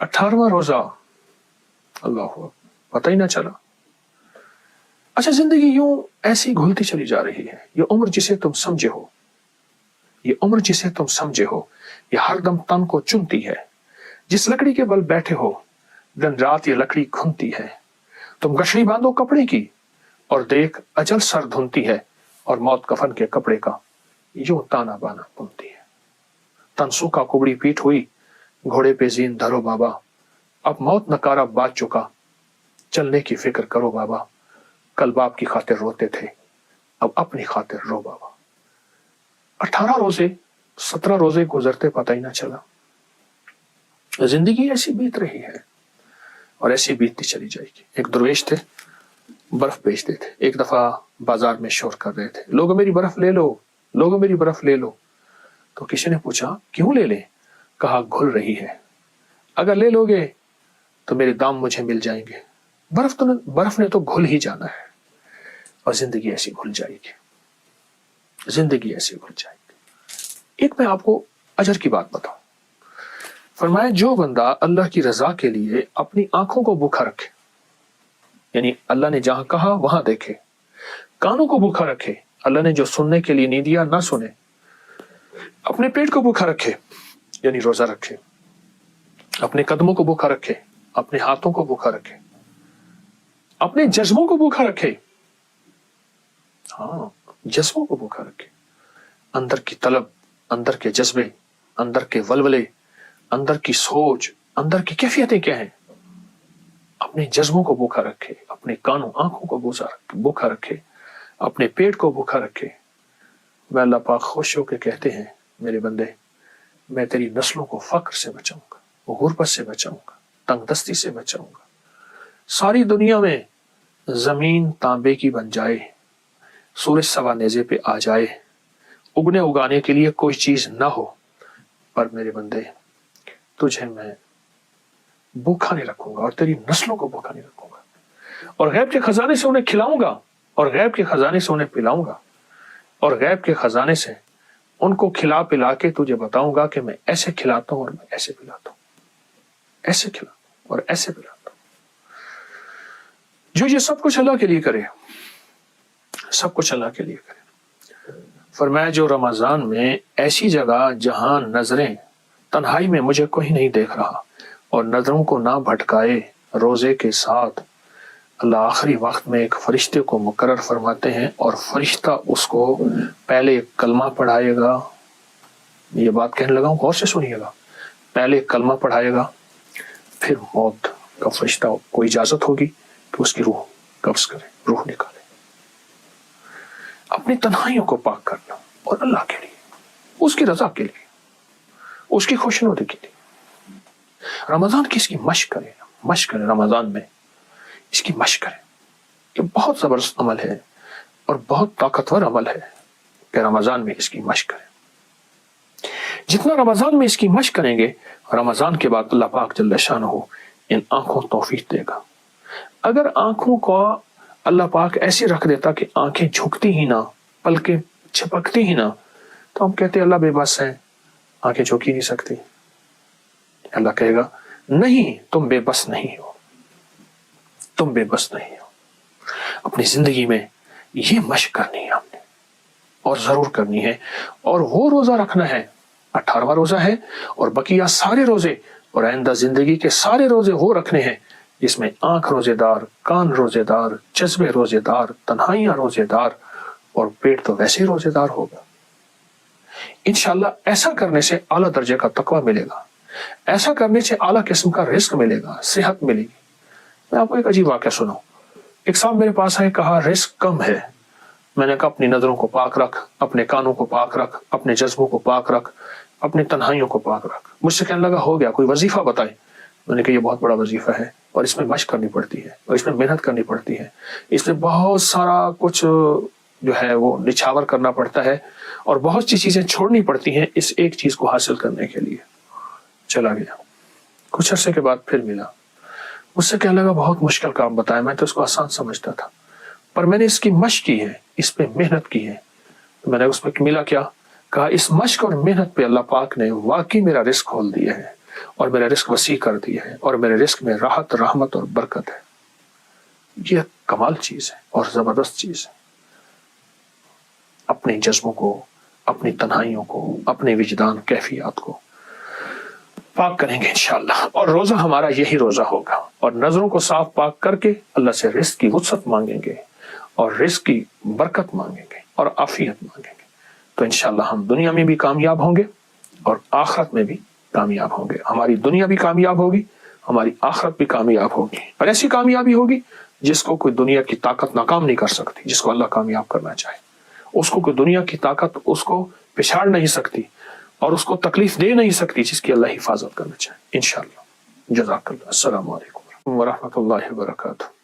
18वां रोजा, अल्लाह, पता ही ना चला। अच्छा, जिंदगी यूं ऐसी घुलती चली जा रही है। ये उम्र जिसे तुम समझे हो, ये उम्र जिसे तुम समझे हो, ये हरदम तन को चुनती है। जिस लकड़ी के बल बैठे हो, दिन रात ये लकड़ी घुनती है। तुम गठरी बांधो कपड़े की और देख अजल सर धुनती है, और मौत कफन के कपड़े का यूं ताना बाना बुनती है। तन सूखा कुबड़ी पीठ हुई, घोड़े पे जीन धरो बाबा, अब मौत नकारा बात चुका, चलने की फिक्र करो बाबा। कल बाप की खातिर रोते थे, अब अपनी खातिर रो बाबा। 18 रोजे 17 रोजे गुजरते पता ही ना चला। जिंदगी ऐसी बीत रही है और ऐसी बीतती चली जाएगी। एक दरवेश थे, बर्फ बेचते थे। एक दफा बाजार में शोर कर रहे थे, लोगों मेरी बर्फ ले लो, लोगों मेरी बर्फ ले लो। तो किसी ने पूछा क्यों ले लें? कहा घुल रही है, अगर ले लोगे तो मेरे दाम मुझे मिल जाएंगे। बर्फ ने तो घुल ही जाना है, और जिंदगी ऐसी घुल जाएगी, जिंदगी ऐसी घुल जाएगी। एक मैं आपको अजर की बात बताऊं। फरमाया जो बंदा अल्लाह की रजा के लिए अपनी आंखों को भूखा रखे, यानी अल्लाह ने जहां कहा वहां देखे, कानों को भूखा रखे, अल्लाह ने जो सुनने के लिए नहीं दिया ना सुने, अपने पेट को भूखा रखे यानी रोजा रखे, अपने कदमों को भूखा रखे, अपने हाथों को भूखा रखे, अपने जज्बों को भूखा रखे, हाँ जज्बों को भूखा रखे। अंदर की तलब, अंदर के जज्बे, अंदर के वलवले, अंदर की सोच, अंदर की कैफियतें क्या हैं, अपने जज्बों को भूखा रखे, अपने कानों आंखों को भूखा रखे, अपने पेट को भूखा रखे। मैं अल्लाह पाक खुश होकर कहते हैं मेरे बंदे, मैं तेरी नस्लों को फक्र से बचाऊंगा, गुर्बत से बचाऊंगा, तंगदस्ती से बचाऊंगा। सारी दुनिया में जमीन तांबे की बन जाए, सूरज सवा नेजे पे आ जाए, उगने उगाने के लिए कोई चीज ना हो, पर मेरे बंदे तुझे मैं भूखा नहीं रखूंगा और तेरी नस्लों को भूखा नहीं रखूंगा, और गैब के खजाने से उन्हें खिलाऊंगा, और गैब के खजाने से उन्हें पिलाऊंगा, और गैब के खजाने से उनको खिला पिला के तुझे बताऊंगा कि मैं ऐसे खिलाता हूं और मैं ऐसे पिलाता हूं, ऐसे खिलाता हूं और ऐसे पिलाता हूं। जो ये सब कुछ अल्लाह के लिए करे, सब कुछ अल्लाह के लिए करे। फरमाया जो रमजान में ऐसी जगह जहां नजरें तन्हाई में मुझे कोई नहीं देख रहा और नजरों को ना भटकाए, रोजे के साथ अल्लाह आखिरी वक्त में एक फरिश्ते को मुकर्रर फरमाते हैं, और फरिश्ता उसको पहले कलमा पढ़ाएगा। ये बात कहने लगा हूं, गौर से सुनिएगा। पहले कलमा पढ़ाएगा, फिर मौत का फरिश्ता को इजाजत होगी कि उसकी रूह कब्ज करे, रूह निकाले। अपनी तन्हाइयों को पाक करना और अल्लाह के लिए, उसकी रजा के लिए, उसकी खुशनुदी के लिए। रमजान की इसकी मशक करें, मशक करें रमजान में, इसकी मशक करें। ये बहुत जबरदस्त अमल है और बहुत ताकतवर अमल है कि रमजान में इसकी मशक करें। जितना रमजान में इसकी मशक करेंगे, रमजान के बाद अल्लाह पाक जल्ल शानहू इन आंखों तौफीक देगा। अगर आंखों को अल्लाह पाक ऐसे रख देता कि आंखें झुकती ही ना, पलकें झपकती ही ना, तो हम कहते अल्लाह बेबस है, आंखें झुक ही नहीं सकती। अल्लाह कहेगा नहीं, तुम बेबस नहीं हो, तुम बेबस नहीं हो। अपनी जिंदगी में ये मशक करनी है हमने, और जरूर करनी है। और वो रोजा रखना है, 18वां रोजा है, और बकिया सारे रोजे और आइंदा जिंदगी के सारे रोजे वो रखने हैं जिसमें आंख रोजेदार, कान रोजेदार, जज्बे रोजेदार, तन्हाइयां रोजेदार, और पेट तो वैसे ही रोजेदार होगा। इंशाअल्लाह ऐसा करने से आला दर्जे का तकवा मिलेगा, ऐसा करने से आला किस्म का रिस्क मिलेगा, सेहत मिलेगी। मैं आपको एक अजीब वाक़या सुनाऊं। एक साहब मेरे पास आए, कहा रिस्क कम है। मैंने कहा अपनी नजरों को पाक रख, अपने कानों को पाक रख, अपने जज्बों को पाक रख, अपनी तन्हाइयों को पाक रख। मुझसे कहने लगा हो गया, कोई वजीफा बताए। मैंने कहा ये बहुत बड़ा वजीफा है, और इसमें मशक करनी पड़ती है, और इसमें मेहनत करनी पड़ती है, इसमें बहुत सारा कुछ जो है वो निछावर करना पड़ता है, और बहुत सी चीजें छोड़नी पड़ती हैं इस एक चीज को हासिल करने के लिए। चला गया, कुछ अरसे के बाद फिर मिला, मुझसे कहने लगा बहुत मुश्किल काम बताया। मैं तो उसको आसान समझता था, पर मैंने इसकी मशक की है, इस पे मेहनत की है। तो मैंने उसमें मिला क्या, कहा इस मशक और मेहनत पे अल्लाह पाक ने वाकई मेरा रिस्क खोल दिया है। اور میرا رزق وسیع کر دیا ہے اور میرے رزق میں راحت رحمت اور برکت ہے. یہ کمال چیز ہے اور زبردست چیز ہے. اپنے جذبوں کو، اپنی تنہائیوں کو، اپنے وجدان کیفیات کو پاک کریں گے انشاءاللہ. اور روزہ ہمارا یہی روزہ ہوگا، اور نظروں کو صاف پاک کر کے اللہ سے رزق کی وسعت مانگیں گے اور رزق کی برکت مانگیں گے اور عافیت مانگیں گے. تو انشاءاللہ ہم دنیا میں بھی کامیاب ہوں گے اور آخرت میں بھی کامیاب ہوں گے. ہماری دنیا بھی کامیاب ہوگی، ہماری آخرت بھی کامیاب ہوگی، اور ایسی کامیابی ہوگی جس کو کوئی دنیا کی طاقت ناکام نہیں کر سکتی. جس کو اللہ کامیاب کرنا چاہے اس کو کوئی دنیا کی طاقت اس کو پچھاڑ نہیں سکتی اور اس کو تکلیف دے نہیں سکتی، جس کی اللہ حفاظت کرنا چاہے انشاءاللہ. جزاک اللہ. السلام علیکم ورحمۃ اللہ وبرکاتہ.